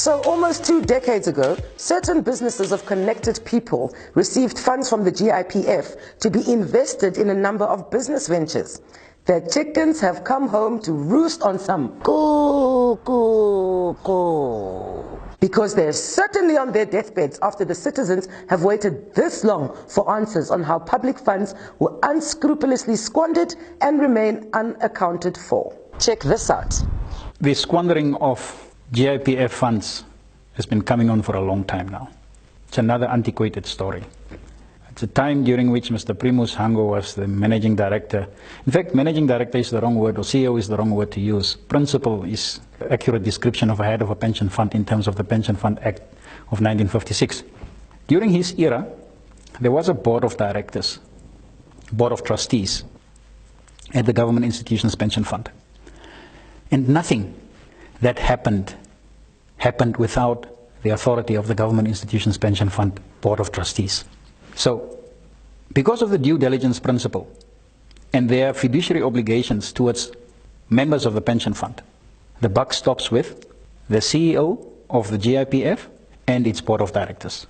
So almost 2 decades ago, certain businesses of connected people received funds from the GIPF to be invested in a number of business ventures. Their chickens have come home to roost on some because they're certainly on their deathbeds after the citizens have waited this long for answers on how public funds were unscrupulously squandered and remain unaccounted for. Check this out. The squandering of GIPF funds has been coming on for a long time now. It's another antiquated story. It's a time during which Mr. Primus Hango was the managing director. In fact, managing director is the wrong word, or CEO is the wrong word to use. Principal is an accurate description of a head of a pension fund in terms of the Pension Fund Act of 1956. During his era, there was a board of directors, board of trustees at the Government Institutions Pension Fund. And nothing that happened without the authority of the Government Institutions Pension Fund Board of Trustees. So, because of the due diligence principle and their fiduciary obligations towards members of the pension fund, the buck stops with the CEO of the GIPF and its Board of Directors.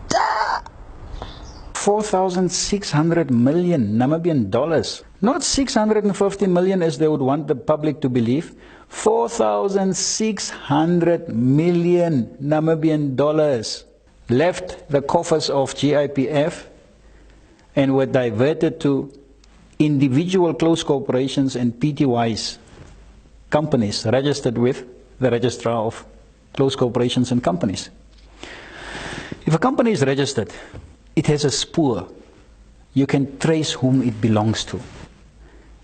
4,600 million Namibian dollars. Not 650 million as they would want the public to believe. 4,600 million Namibian dollars left the coffers of GIPF and were diverted to individual close corporations and PTYs, companies registered with the Registrar of Close Corporations and Companies. If a company is registered, it has a spoor. You can trace whom it belongs to.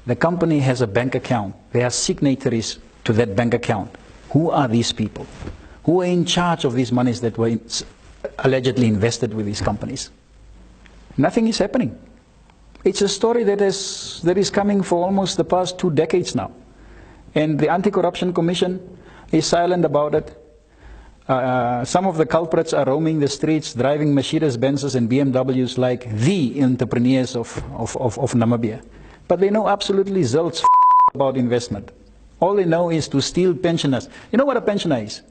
The company has a bank account. There are signatories to that bank account. Who are these people? Who are in charge of these monies that were allegedly invested with these companies? Nothing is happening. It's a story that is coming for almost the past 2 decades now. And the Anti-Corruption Commission is silent about it. Some of the culprits are roaming the streets, driving Mercedes-Benzes and BMWs like the entrepreneurs of Namibia. But they know absolutely zilch about investment. All they know is to steal pensioners. You know what a pensioner is?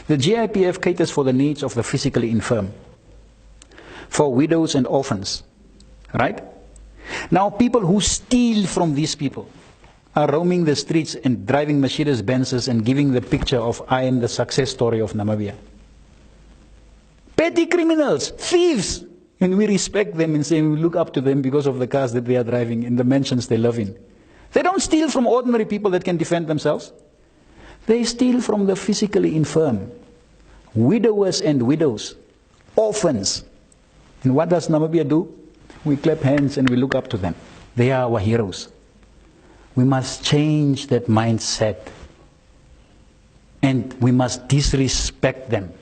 The GIPF caters for the needs of the physically infirm, for widows and orphans, right? Now people who steal from these people are roaming the streets and driving Mercedes-Benzes and giving the picture of I am the success story of Namibia. Petty criminals, thieves, and we respect them and say we look up to them because of the cars that they are driving and the mansions they live in. They don't steal from ordinary people that can defend themselves. They steal from the physically infirm, widowers and widows, orphans. And what does Namibia do? We clap hands and we look up to them. They are our heroes. We must change that mindset. And we must disrespect them.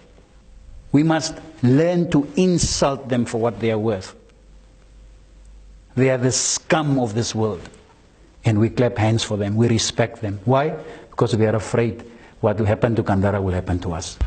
We must learn to insult them for what they are worth. They are the scum of this world. And we clap hands for them. We respect them. Why? Because we are afraid what will happen to Kandara will happen to us.